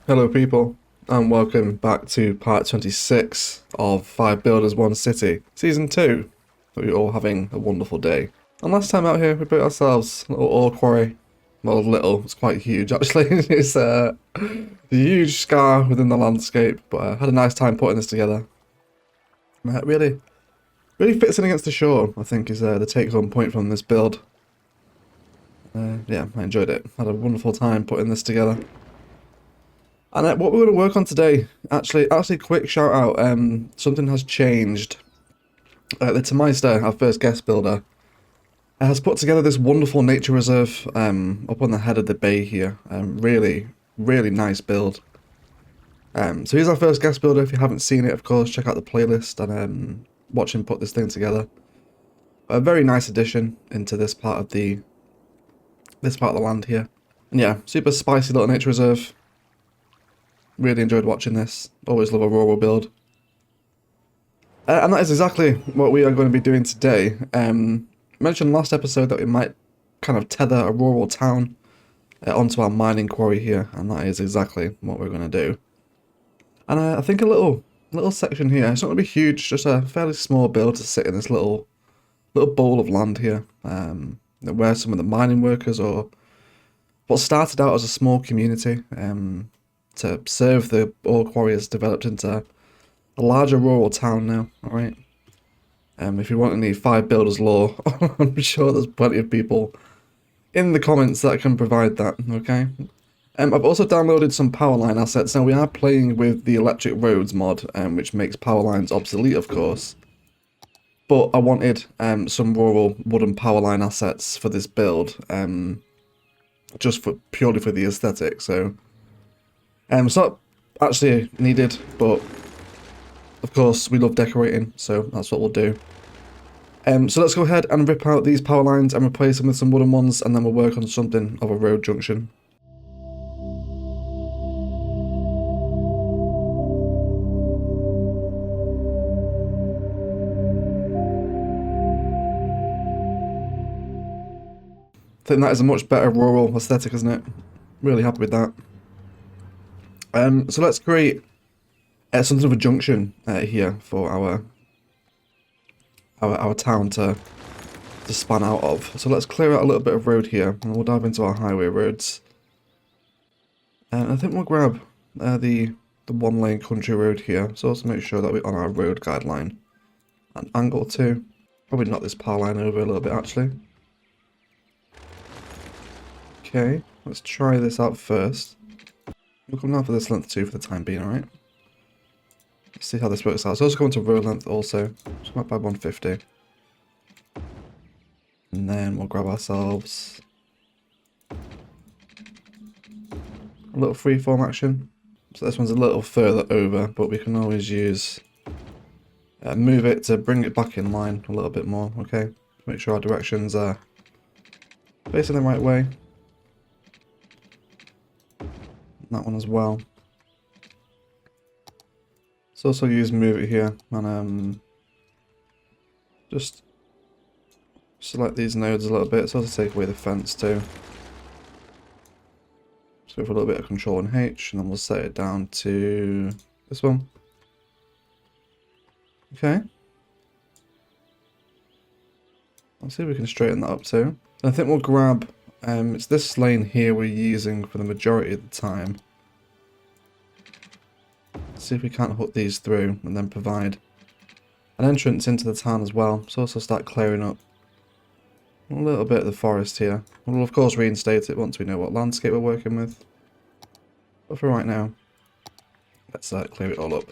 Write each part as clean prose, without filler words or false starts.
Hello people, and welcome back to part 26 of 5 Builders 1 City, Season 2. Hope you're all having a wonderful day. And last time out here we built ourselves a little ore quarry. Well, little, it's quite huge actually. It's a huge scar within the landscape, but I had a nice time putting this together. And it really fits in against the shore, I think is the take home point from this build. Yeah, I enjoyed it. Had a wonderful time putting this together. And what we're going to work on today, actually, quick shout out, something has changed. The Meister, our first guest builder, has put together this wonderful nature reserve up on the head of the bay here. Really, really nice build. So he's our first guest builder. If you haven't seen it, of course, check out the playlist and watch him put this thing together. A very nice addition into this part of the land here. And yeah, super spicy little nature reserve. Really enjoyed watching this. Always love a rural build. And that is exactly what we are going to be doing today. Mentioned last episode that we might kind of tether a rural town onto our mining quarry here, and that is exactly what we're going to do. And I think a little section here, it's not going to be huge, just a fairly small build to sit in this little bowl of land here, where some of the mining workers, or what started out as a small community, to serve the ore quarry, has developed into a larger rural town now, alright? If you want any 5 builders lore, I'm sure there's plenty of people in the comments that can provide that, okay? I've also downloaded some powerline assets. Now we are playing with the electric roads mod, which makes power lines obsolete, of course. But I wanted some rural wooden powerline assets for this build, just purely for the aesthetic, so... it's not actually needed, but of course we love decorating, so that's what we'll do. So let's go ahead and rip out these power lines and replace them with some wooden ones, and then we'll work on something of a road junction. I think that is a much better rural aesthetic, isn't it? Really happy with that. So let's create something of a junction here for our town to span out of. So let's clear out a little bit of road here, and we'll dive into our highway roads. And I think we'll grab the one-lane country road here. So let's make sure that we're on our road guideline and angle too. Probably knock this power line over a little bit actually. Okay, let's try this out first. We'll come down for this length too for the time being, alright? Let's see how this works out. So let's go into road length also. Just come up by 150. And then we'll grab ourselves a little freeform action. So this one's a little further over, but we can always use move it to bring it back in line a little bit more, okay? Make sure our directions are facing the right way. That one as well. Let's also use move it here and just select these nodes a little bit. So also take away the fence too. So for a little bit of control and H, and then we'll set it down to this one. Okay. Let's see if we can straighten that up too. And I think we'll grab it's this lane here we're using for the majority of the time. Let's see if we can't hook these through and then provide an entrance into the town as well. So also start clearing up a little bit of the forest here. We'll of course reinstate it once we know what landscape we're working with. But for right now, let's clear it all up.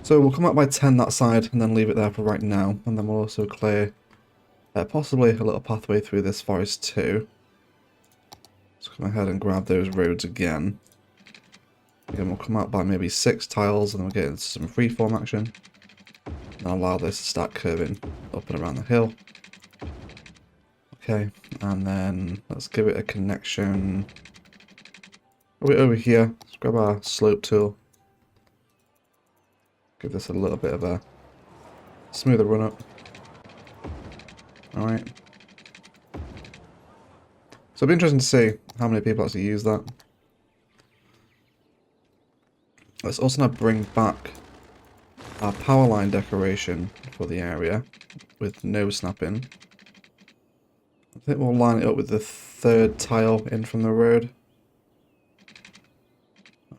So we'll come up by 10 that side and then leave it there for right now. And then we'll also clear possibly a little pathway through this forest too. Let's come ahead and grab those roads again. Again, we'll come out by maybe 6 tiles and then we'll get into some freeform action. And allow this to start curving up and around the hill. Okay, and then let's give it a connection. Over here, let's grab our slope tool. Give this a little bit of a smoother run up. Alright. So it'll be interesting to see how many people actually use that. Let's also now bring back our power line decoration for the area with no snapping. I think we'll line it up with the third tile in from the road.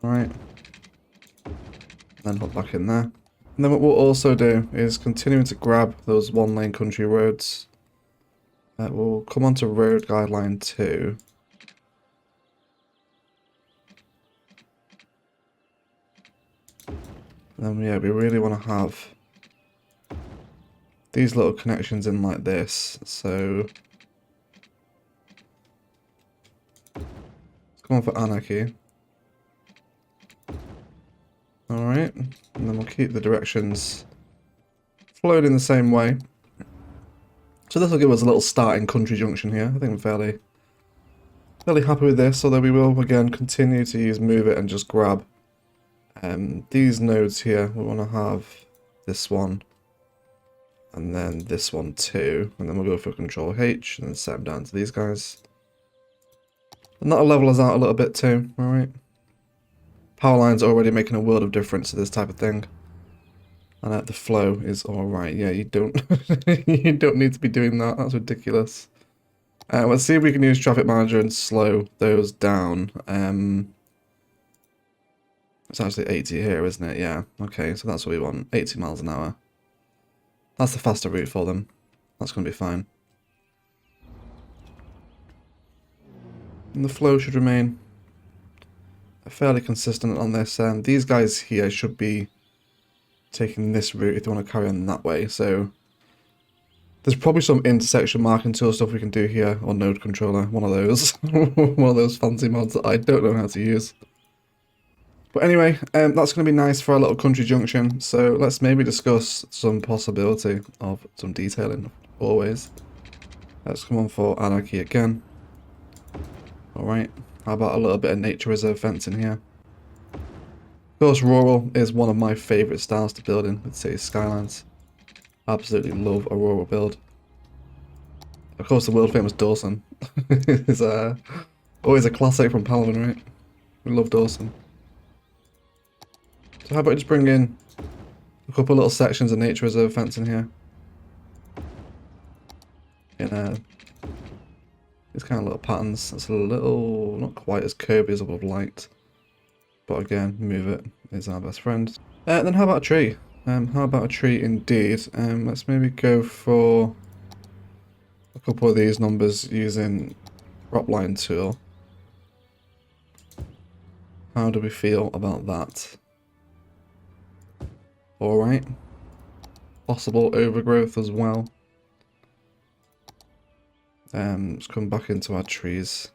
Alright. Then hop back in there. And then what we'll also do is continuing to grab those one-lane country roads. We'll come onto road guideline 2. And then, yeah, we really want to have these little connections in like this. So let's come on for anarchy. Alright, and then we'll keep the directions flowing in the same way. So this will give us a little starting country junction here. I think I'm fairly happy with this, although we will again continue to use move it and just grab these nodes here. We want to have this one and then this one too, and then we'll go for Control H and then set them down to these guys. And that'll level us out a little bit too. Alright. Power line's already making a world of difference to this type of thing. And the flow is alright. Yeah, you don't you don't need to be doing that. That's ridiculous. Let's see if we can use Traffic Manager and slow those down. It's actually 80 here, isn't it? Yeah. Okay, so that's what we want. 80 miles an hour. That's the faster route for them. That's going to be fine. And the flow should remain fairly consistent on this. These guys here should be taking this route if they want to carry on that way. So there's probably some intersection marking tool stuff we can do here, or node controller, one of those. One of those fancy mods that I don't know how to use. But anyway, that's going to be nice for our little country junction. So let's maybe discuss some possibility of some detailing, always. Let's come on for anarchy again. Alright, how about a little bit of nature reserve fencing here? Of course, rural is one of my favourite styles to build in with Cities Skylines. Absolutely love a rural build. Of course, the world famous Dawson is always a classic from Paladin, right? We love Dawson. So how about just bring in a couple little sections of nature reserve fencing here. In these kind of little patterns. That's a little, not quite as curvy as I would have liked. But again, move it is our best friend. Then how about a tree? How about a tree indeed? Let's maybe go for a couple of these numbers using prop line tool. How do we feel about that? Alright. Possible overgrowth as well. Let's come back into our trees.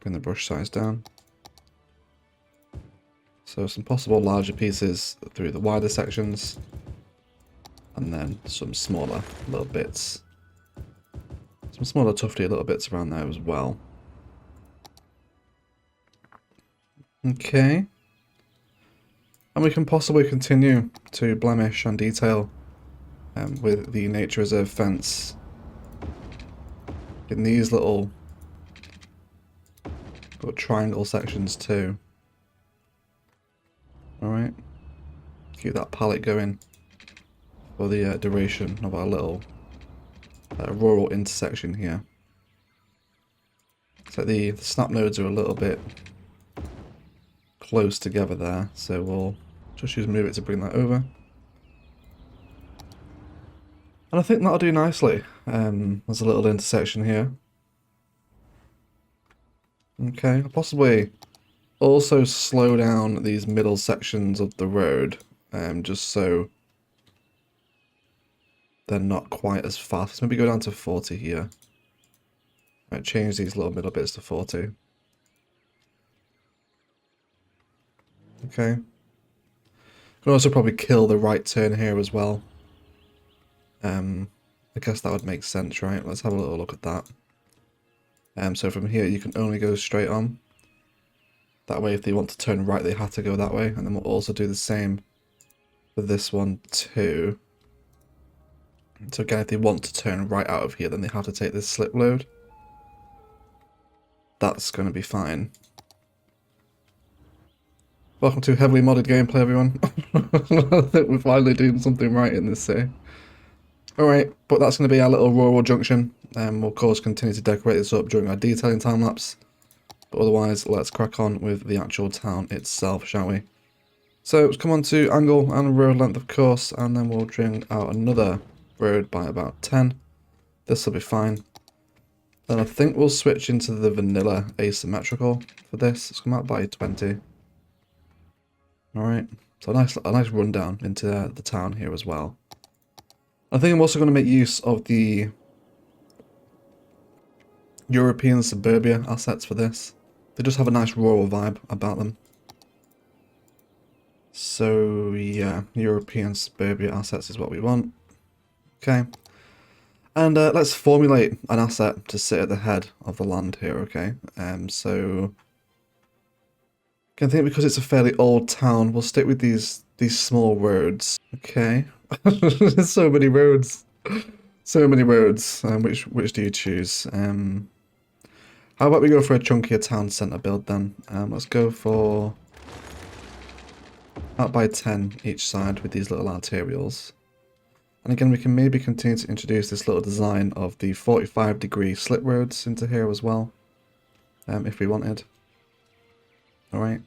Bring the brush size down. So some possible larger pieces through the wider sections. And then some smaller little bits. Some smaller tufty little bits around there as well. Okay. And we can possibly continue to blemish and detail with the nature reserve fence in these little triangle sections too. Alright, keep that palette going for the duration of our little rural intersection here. So the snap nodes are a little bit close together there, so we'll just use move it to bring that over. And I think that'll do nicely. There's a little intersection here. Okay, I'll possibly also slow down these middle sections of the road, just so they're not quite as fast. Let's maybe go down to 40 here. Right, change these little middle bits to 40. Okay. Can also probably kill the right turn here as well. I guess that would make sense, right? Let's have a little look at that. So from here you can only go straight on. That way if they want to turn right they have to go that way, and then we'll also do the same for this one too. So again, if they want to turn right out of here then they have to take this slip load. That's going to be fine. Welcome to heavily modded gameplay, everyone. I think we're finally doing something right in this city. Alright, but that's going to be our little rural junction. We'll of course continue to decorate this up during our detailing time lapse. But otherwise, let's crack on with the actual town itself, shall we? So let's come on to angle and road length, of course, and then we'll bring out another road by about 10. This will be fine. Then I think we'll switch into the vanilla asymmetrical for this. It's come out by 20. Alright, so a nice rundown into the town here as well. I think I'm also going to make use of the European suburbia assets for this. They just have a nice rural vibe about them. So yeah, European suburbia assets is what we want. Okay. And let's formulate an asset to sit at the head of the land here, okay? So I think because it's a fairly old town, we'll stick with these small roads. Okay. There's so many roads. So many roads. Which do you choose? How about we go for a chunkier town centre build then? Let's go for out by 10 each side with these little arterials. And again, we can maybe continue to introduce this little design of the 45-degree slip roads into here as well, if we wanted. Alright,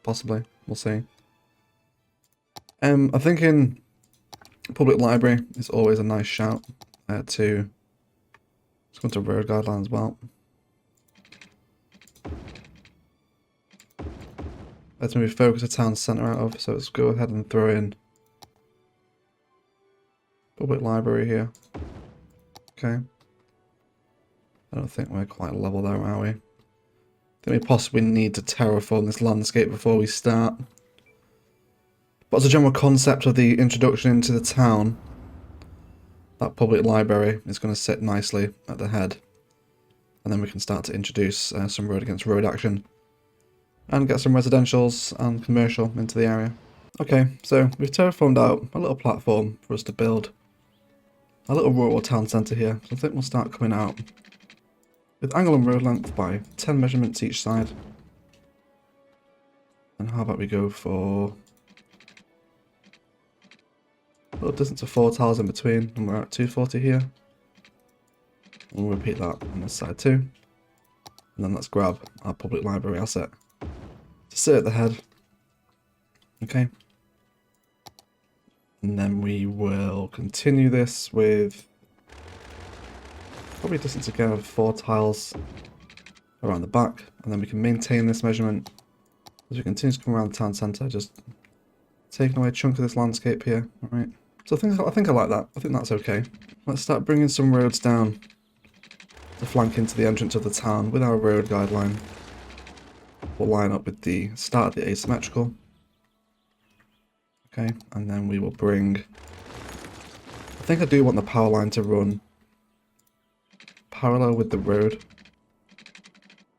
possibly, we'll see. I'm thinking public library is always a nice shout to... Let's go into road guidelines as well. Let's maybe focus a town centre out of, so let's go ahead and throw in public library here. Okay. I don't think we're quite level there, are we? I think we possibly need to terraform this landscape before we start. But as a general concept of the introduction into the town, that public library is going to sit nicely at the head. And then we can start to introduce some road against road action. And get some residentials and commercial into the area. Okay, so we've terraformed out a little platform for us to build a little rural town centre here. So I think we'll start coming out with angle and road length by 10 measurements each side. And how about we go for a little distance of 4 tiles in between, and we're at 240 here. And we'll repeat that on this side too. And then let's grab our public library asset to sit at the head. Okay. And then we will continue this with probably a distance again of 4 tiles around the back. And then we can maintain this measurement as we continue to come around the town centre, just taking away a chunk of this landscape here. Alright. So I think I like that. I think that's okay. Let's start bringing some roads down to flank into the entrance of the town with our road guideline. We'll line up with the start of the asymmetrical. Okay, and then we will bring... I think I do want the power line to run parallel with the road.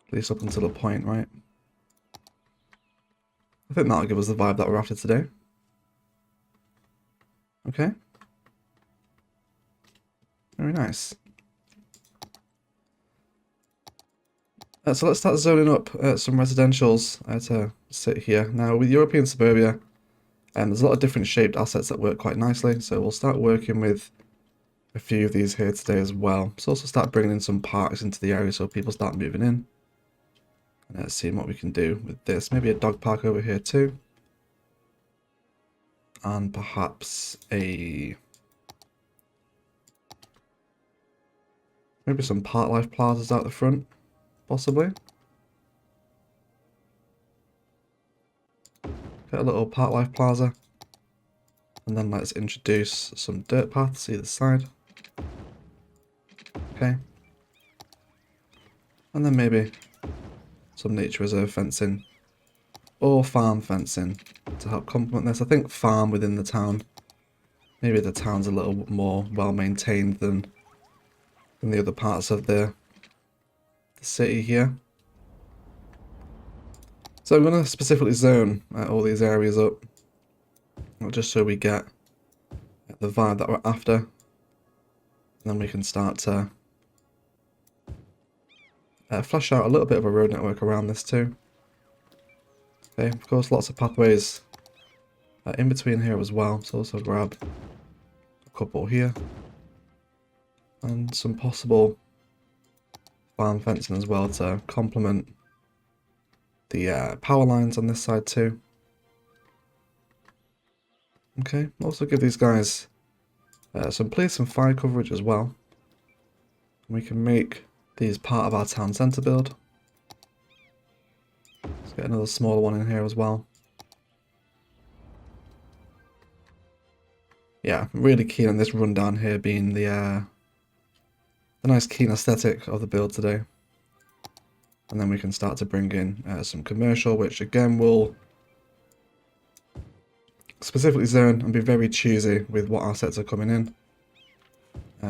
At least up until a point, right? I think that'll give us the vibe that we're after today. Okay. Very nice. So let's start zoning up some residentials to sit here. Now with European suburbia, there's a lot of different shaped assets that work quite nicely, so we'll start working with a few of these here today as well. So also start bringing in some parks into the area so people start moving in. And seeing what we can do with this. Maybe a dog park over here too. And perhaps maybe some park life plazas out the front. Possibly. Get a little park life plaza. And then let's introduce some dirt paths either side. Okay. And then maybe some nature reserve fencing. Or farm fencing to help complement this. I think farm within the town. Maybe the town's a little more well maintained than the other parts of the city here. So I'm going to specifically zone all these areas up, just so we get the vibe that we're after. And then we can start to flesh out a little bit of a road network around this too. Okay, of course, lots of pathways in between here as well. So also grab a couple here. And some possible farm fencing as well to complement the power lines on this side too. Okay, also give these guys some police and fire coverage as well. We can make these part of our town centre build. Let's get another smaller one in here as well. Yeah, I'm really keen on this rundown here being the nice keen aesthetic of the build today. And then we can start to bring in some commercial, which again will specifically zone and be very choosy with what assets are coming in.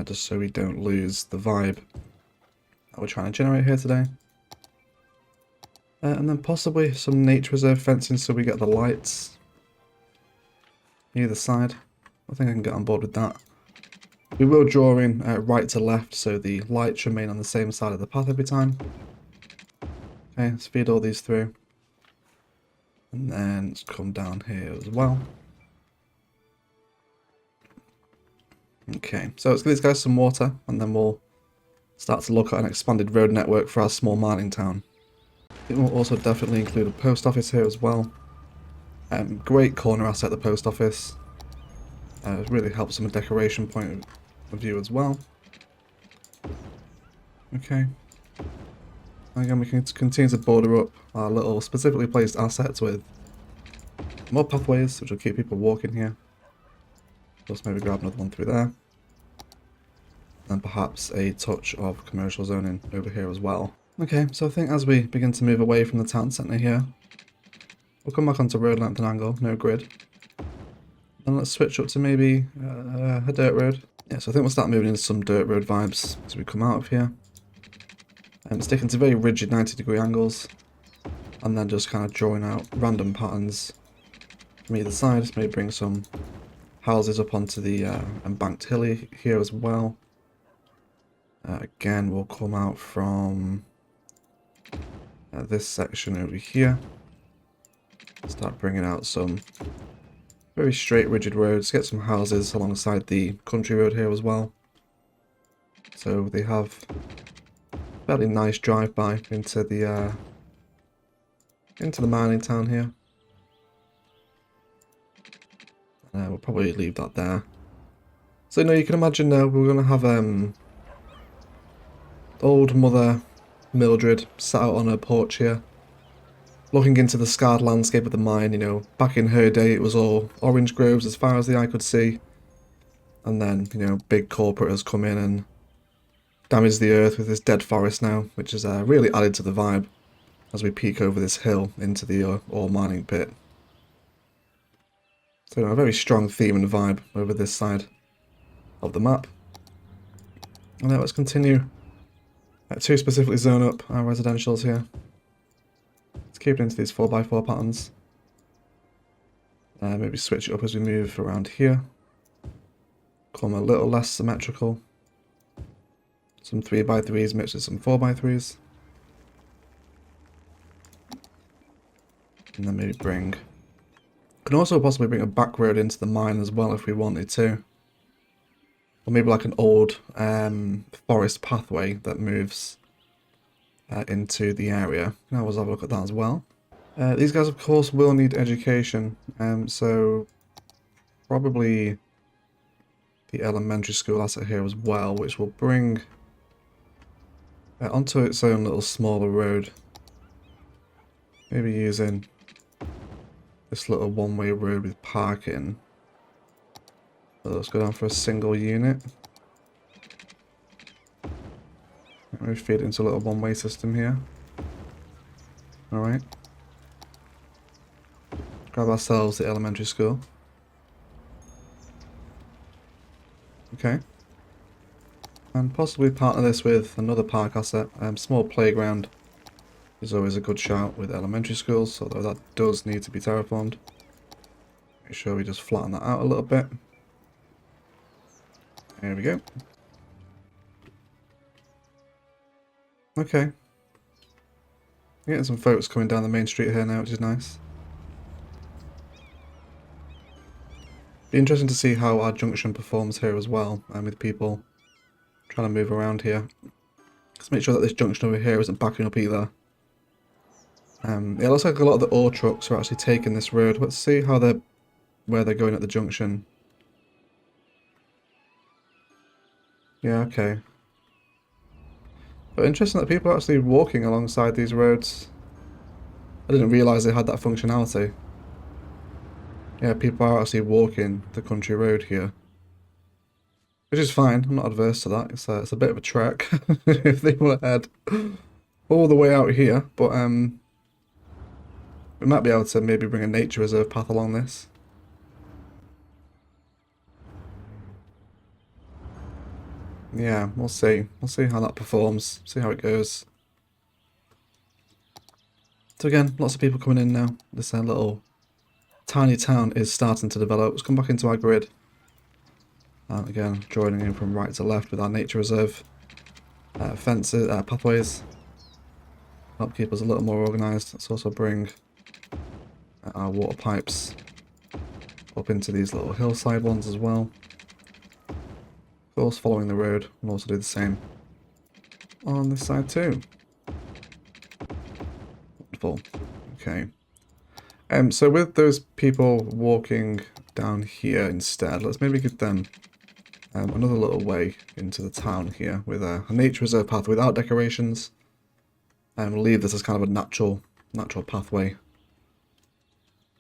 Just so we don't lose the vibe that we're trying to generate here today. And then possibly some nature reserve fencing so we get the lights either side. I think I can get on board with that. We will draw in right to left so the lights remain on the same side of the path every time. Okay, let's feed all these through. And then let's come down here as well. Okay, so let's give these guys some water and then we'll start to look at an expanded road network for our small mining town. It will also definitely include a post office here as well. Great corner asset, the post office. It really helps from a decoration point of view as well. Okay. Again, we can continue to border up our little specifically placed assets with more pathways, which will keep people walking here. Just maybe grab another one through there. And perhaps a touch of commercial zoning over here as well. Okay, so I think as we begin to move away from the town centre here, we'll come back onto road length and angle, no grid. And let's switch up to maybe a dirt road. Yeah, so I think we'll start moving into some dirt road vibes as we come out of here. Sticking to very rigid 90-degree angles. And then just kind of drawing out random patterns from either side. Maybe bring some houses up onto the embanked hill here as well. Again, we'll come out from this section over here. Start bringing out some very straight, rigid roads. Get some houses alongside the country road here as well. So they have a fairly nice drive-by into the mining town here. We'll probably leave that there. So now you can imagine now we're going to have old Mother Mildred sat out on her porch here, looking into the scarred landscape of the mine. You know, back in her day it was all orange groves as far as the eye could see. And then, you know, big corporate has come in and damaged the earth with this dead forest now, which has really added to the vibe as we peek over this hill into the ore mining pit. So, you know, a very strong theme and vibe over this side of the map. And now let's continue to specifically zone up our residentials here. Let's keep it into these 4x4 patterns. Maybe switch it up as we move around here. Come a little less symmetrical. Some 3x3s mixed with some 4x3s. And then maybe can also possibly bring a back road into the mine as well if we wanted to. Or maybe like an old forest pathway that moves into the area. Now we'll have a look at that as well. These guys of course will need education, so probably the elementary school asset here as well, which will bring onto its own little smaller road. Maybe using this little one-way road with parking. So let's go down for a single unit. We feed it into a little one-way system here. Alright. Grab ourselves the elementary school. Okay. And possibly partner this with another park asset. Small playground is always a good shout with elementary schools, although that does need to be terraformed. Make sure we just flatten that out a little bit. There we go. Okay. Getting some folks coming down the main street here now, which is nice. Be interesting to see how our junction performs here as well, with people trying to move around here. Let's make sure that this junction over here isn't backing up either. It looks like a lot of the ore trucks are actually taking this road. Let's see how where they're going at the junction. Yeah, okay. But interesting that people are actually walking alongside these roads. I didn't realise they had that functionality. Yeah, people are actually walking the country road here. Which is fine, I'm not adverse to that. It's a bit of a trek if they want to head all the way out here. But we might be able to maybe bring a nature reserve path along this. Yeah, we'll see. We'll see how that performs, see how it goes. So again, lots of people coming in now. This little tiny town is starting to develop. Let's come back into our grid. And again, joining in from right to left with our nature reserve fences, pathways. Help keep us a little more organised. Let's also bring our water pipes up into these little hillside ones as well. Of course, following the road, we'll also do the same on this side too. Wonderful. Okay. So with those people walking down here instead, let's maybe give them another little way into the town here with a nature reserve path without decorations. And we'll leave this as kind of a natural pathway.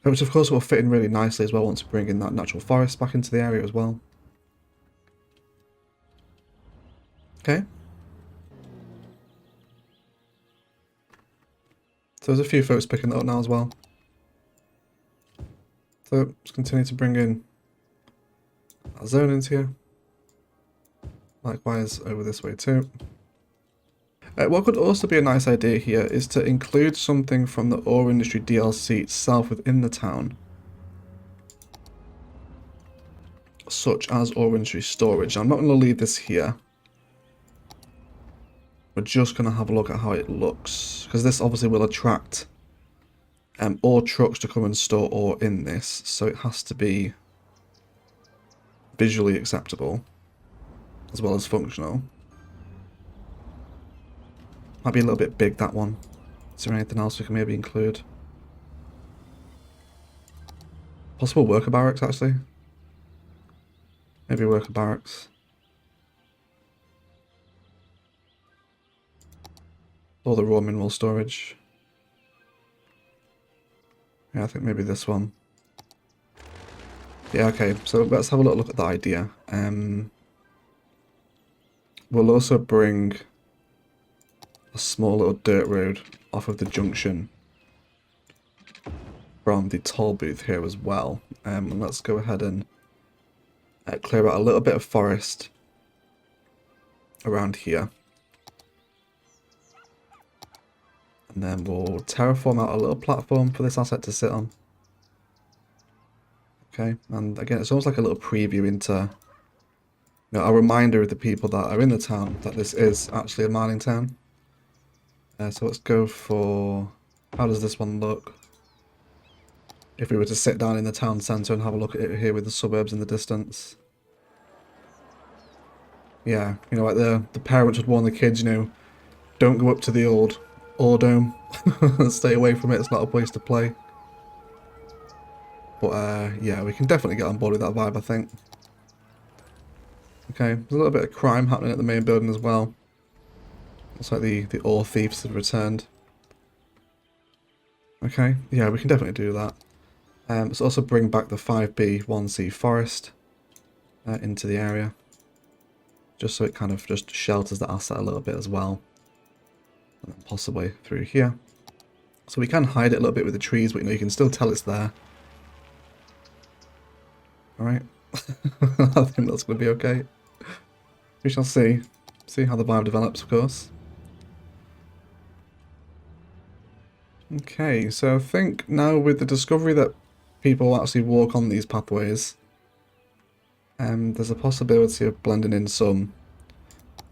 Which of course will fit in really nicely as well once we bring in that natural forest back into the area as well. Okay. So there's a few folks picking that up now as well. So let's continue to bring in our zonings here. Likewise over this way too. What could also be a nice idea here is to include something from the ore industry DLC itself within the town. Such as ore industry storage. I'm not going to leave this here. We're just going to have a look at how it looks. Because this obviously will attract ore trucks to come and store ore in this. So it has to be visually acceptable. As well as functional. Might be a little bit big, that one. Is there anything else we can maybe include? Possible worker barracks, actually. Maybe worker barracks. Or the raw mineral storage. Yeah, I think maybe this one. Yeah, okay, so let's have a little look at the idea. We'll also bring a small little dirt road off of the junction from the toll booth here as well. And let's go ahead and clear out a little bit of forest around here. And then we'll terraform out a little platform for this asset to sit on. Okay, and again, it's almost like a little preview into, you know, a reminder of the people that are in the town that this is actually a mining town. So let's go for, how does this one look? If we were to sit down in the town centre and have a look at it here with the suburbs in the distance. Yeah, you know, like the parents would warn the kids, you know, don't go up to the old ore dome. Stay away from it, it's not a place to play. But yeah, we can definitely get on board with that vibe, I think. Okay, there's a little bit of crime happening at the main building as well. Looks like the ore thieves have returned. Okay, yeah, we can definitely do that. Let's also bring back the 5B 1C forest into the area. Just so it kind of just shelters the asset a little bit as well. And then possibly through here. So we can hide it a little bit with the trees, but you know, you can still tell it's there. Alright. I think that's going to be okay. We shall see. See how the vibe develops, of course. Okay, so I think now with the discovery that people actually walk on these pathways, there's a possibility of blending in some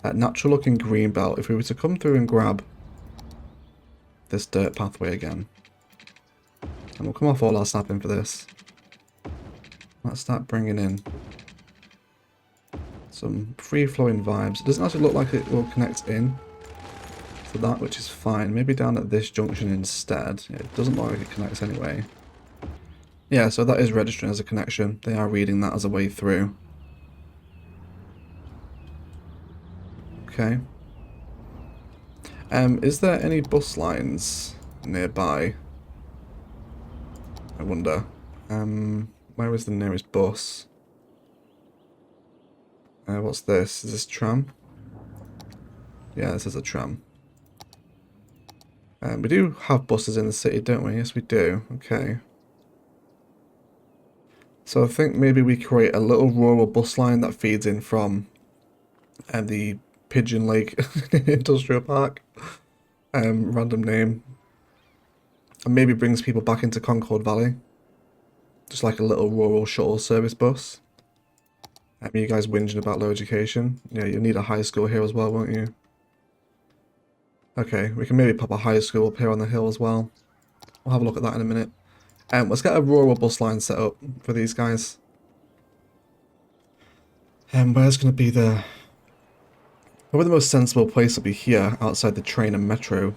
natural looking green belt. If we were to come through and grab this dirt pathway again, and we'll come off all our snapping for this. Let's start bringing in some free-flowing vibes. It doesn't actually look like it will connect in to that, which is fine. Maybe down at this junction instead. Yeah, it doesn't look like it connects anyway. Yeah, so that is registering as a connection. They are reading that as a way through. Okay. Is there any bus lines nearby? I wonder. Where is the nearest bus? What's this? Is this tram? Yeah, this is a tram. We do have buses in the city, don't we? Yes, we do. Okay. So I think maybe we create a little rural bus line that feeds in from the Pigeon Lake Industrial Park. Random name. And maybe brings people back into Concord Valley. Just like a little rural shuttle service bus. You guys whinging about low education. Yeah, you'll need a high school here as well, won't you? Okay, we can maybe pop a high school up here on the hill as well. We'll have a look at that in a minute. Let's get a rural bus line set up for these guys. Where's going to be the... Probably the most sensible place will be here, outside the train and metro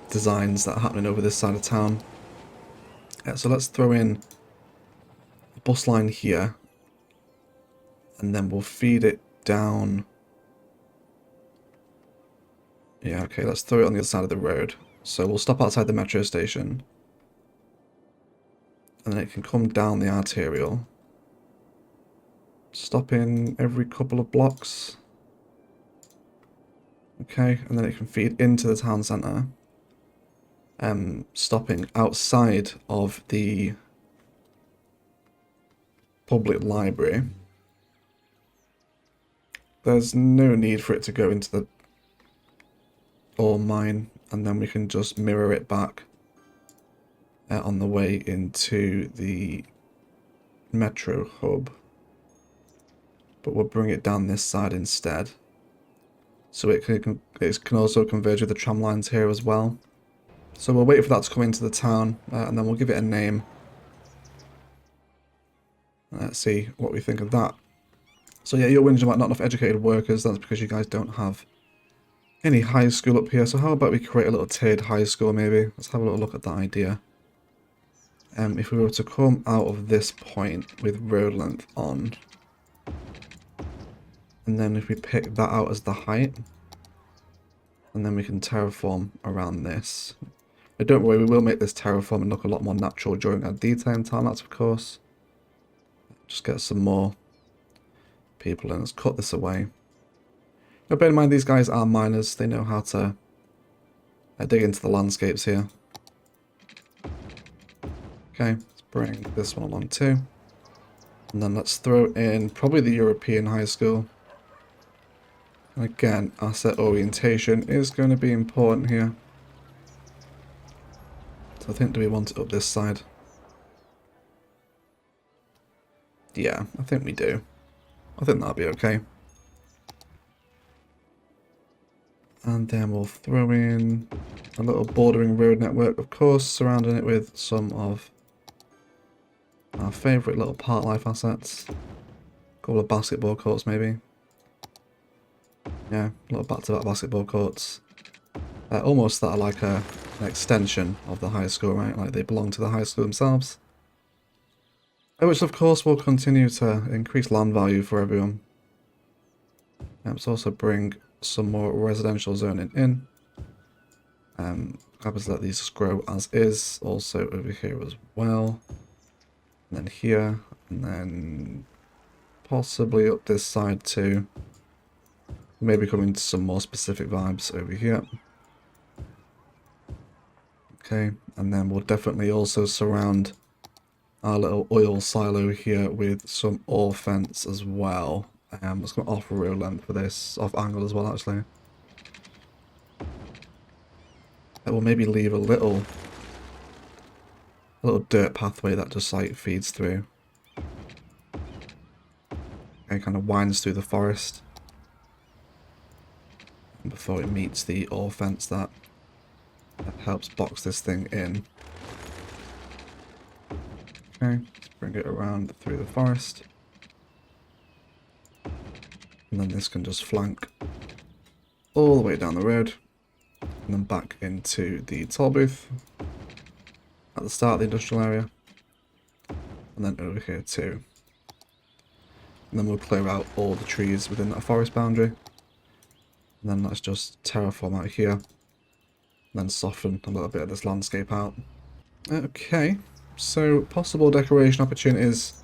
designs that are happening over this side of town. So let's throw in a bus line here. And then we'll feed it down. Yeah, okay, let's throw it on the other side of the road. So we'll stop outside the metro station. And then it can come down the arterial. Stopping every couple of blocks. Okay, and then it can feed into the town centre. Stopping outside of the public library. There's no need for it to go into the ore mine, and then we can just mirror it back on the way into the metro hub. But we'll bring it down this side instead. So it can also converge with the tram lines here as well. So we'll wait for that to come into the town, and then we'll give it a name. Let's see what we think of that. So yeah, you're whinging about not enough educated workers. That's because you guys don't have any high school up here. So how about we create a little tiered high school maybe? Let's have a little look at that idea. If we were to come out of this point with road length on, and then if we pick that out as the height, and then we can terraform around this. But don't worry, we will make this terraforming look a lot more natural during our detailing time-lapse, of course. Just get some more people in. Let's cut this away. Now, bear in mind, these guys are miners. They know how to dig into the landscapes here. Okay, let's bring this one along too. And then let's throw in probably the European high school. And again, asset orientation is going to be important here. So I think, do we want it up this side? Yeah, I think we do. I think that'll be okay. And then we'll throw in a little bordering road network, of course, surrounding it with some of our favourite little park life assets. A couple of basketball courts, maybe. Yeah, little back-to-back basketball courts. Almost that are like an extension of the high school, right? Like they belong to the high school themselves. Which, of course, will continue to increase land value for everyone. Let's also bring some more residential zoning in. Happens to let these just grow as is. Also over here as well. And then here. And then possibly up this side too. Maybe coming to some more specific vibes over here. Okay, and then we'll definitely also surround our little oil silo here with some ore fence as well. Let's go off road length for this, off angle as well actually. It will maybe leave a little dirt pathway that just like feeds through. Okay, kind of winds through the forest before it meets the ore fence that helps box this thing in. Okay, let's bring it around through the forest. And then this can just flank all the way down the road. And then back into the toll booth at the start of the industrial area. And then over here too. And then we'll clear out all the trees within that forest boundary. And then let's just terraform out here. And then soften a little bit of this landscape out. Okay, so possible decoration opportunities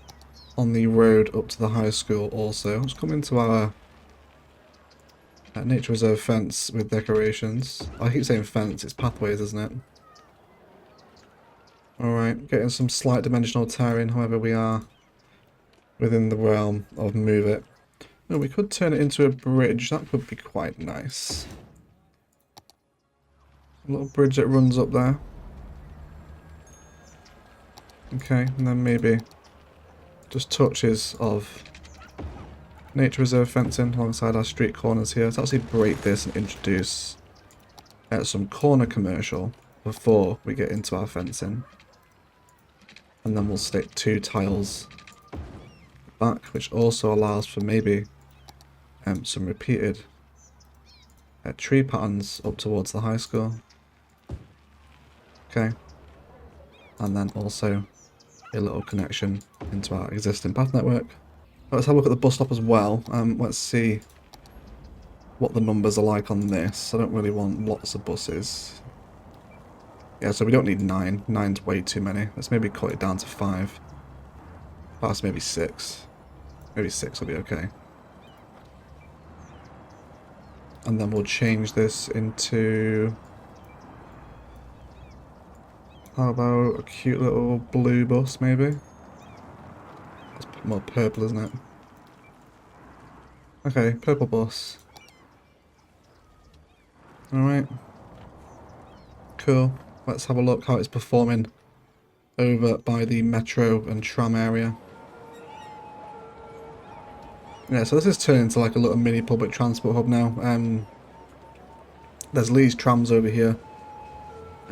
on the road up to the high school also. Let's come into our nature reserve fence with decorations. I keep saying fence, it's pathways, isn't it? Alright, getting some slight dimensional tearing, however we are within the realm of move it. No, we could turn it into a bridge, that would be quite nice. A little bridge that runs up there. Okay, and then maybe just touches of nature reserve fencing alongside our street corners here. Let's actually break this and introduce some corner commercial before we get into our fencing. And then we'll stick 2 tiles back, which also allows for maybe some repeated tree patterns up towards the high school. Okay. And then also a little connection into our existing path network. Let's have a look at the bus stop as well. Let's see what the numbers are like on this. I don't really want lots of buses. Yeah, so we don't need 9. 9's way too many. Let's maybe cut it down to 5. Perhaps maybe 6. Maybe 6 will be okay. And then we'll change this into... How about a cute little blue bus, maybe? That's more purple, isn't it? Okay, purple bus. Alright. Cool. Let's have a look how it's performing over by the metro and tram area. Yeah, so this is turning into like a little mini public transport hub now. There's Lee's trams over here.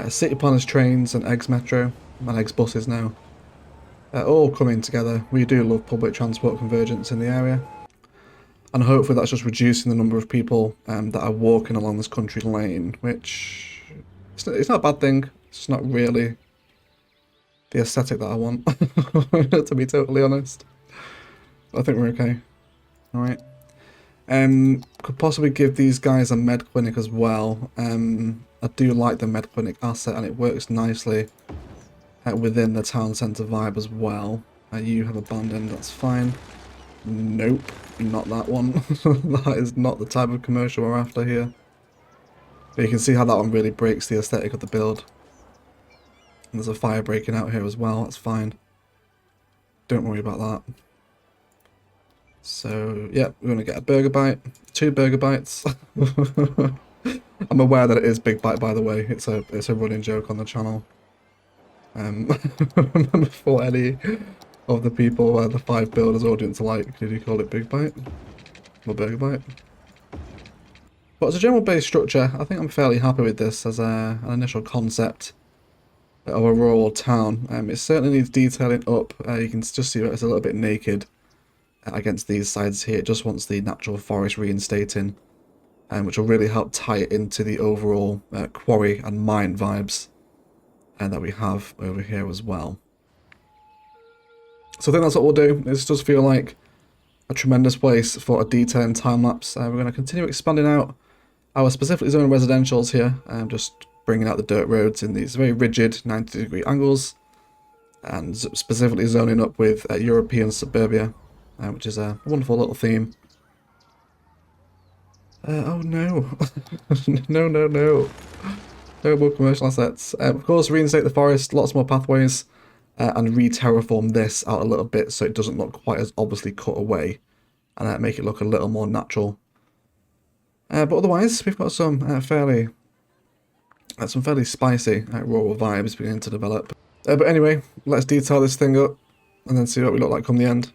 City Planners trains and Eggs Metro and Eggs buses now. All coming together. We do love public transport convergence in the area. And hopefully that's just reducing the number of people that are walking along this country lane, which it's not a bad thing. It's just not really the aesthetic that I want, to be totally honest. I think we're okay. Alright. Could possibly give these guys a med clinic as well. I do like the med clinic asset and it works nicely within the town centre vibe as well. You have abandoned, that's fine. Nope, not that one. That is not the type of commercial we're after here. But you can see how that one really breaks the aesthetic of the build. And there's a fire breaking out here as well, that's fine. Don't worry about that. So, yeah, we're going to get a burger bite. 2 burger bites. I'm aware that it is Big Bite, by the way. It's a running joke on the channel. For any of the people, the 5 builders audience alike, did you call it Big Bite? Or Burger Bite? But as a general base structure, I think I'm fairly happy with this as an initial concept of a rural town. It certainly needs detailing up. You can just see it's a little bit naked against these sides here. It just wants the natural forest reinstating, which will really help tie it into the overall quarry and mine vibes that we have over here as well. So I think that's what we'll do. This does feel like a tremendous place for a detailing time-lapse. We're going to continue expanding out our specifically zoned residentials here, just bringing out the dirt roads in these very rigid 90-degree angles, and specifically zoning up with European suburbia, which is a wonderful little theme. Oh no. No, no, no. No more commercial assets. Of course, reinstate the forest, lots more pathways, and re-terraform this out a little bit so it doesn't look quite as obviously cut away, and make it look a little more natural. But otherwise, we've got some fairly spicy rural vibes beginning to develop. But anyway, let's detail this thing up, and then see what we look like come the end.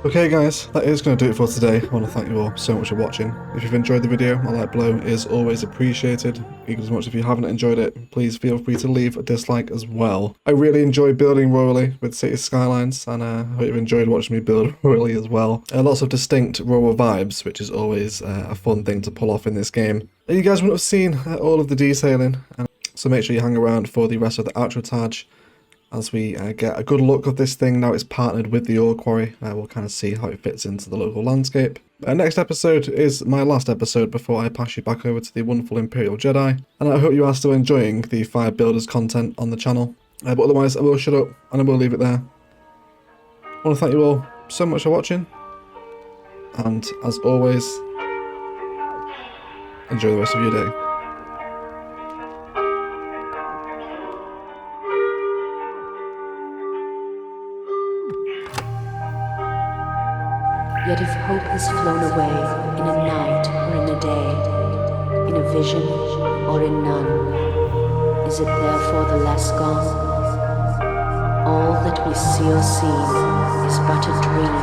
Okay guys, that is going to do it for today. I want to thank you all so much for watching. If you've enjoyed the video, a like below is always appreciated. Equally as much if you haven't enjoyed it, please feel free to leave a dislike as well. I really enjoy building royally with Cities Skylines, and I hope you've enjoyed watching me build royally as well. Lots of distinct royal vibes, which is always a fun thing to pull off in this game. You guys wouldn't have seen all of the detailing, so make sure you hang around for the rest of the outro tag as we get a good look of this thing now it's partnered with the ore quarry. We'll kind of see how it fits into the local landscape. Next episode is my last episode before I pass you back over to the wonderful Imperial Jedi, and I hope you are still enjoying the Fire Builders content on the channel. But otherwise I will shut up and I will leave it there. I want to thank you all so much for watching, and as always, enjoy the rest of your day. Yet if hope has flown away in a night or in a day, in a vision or in none, is it therefore the less gone? All that we see or seem is but a dream.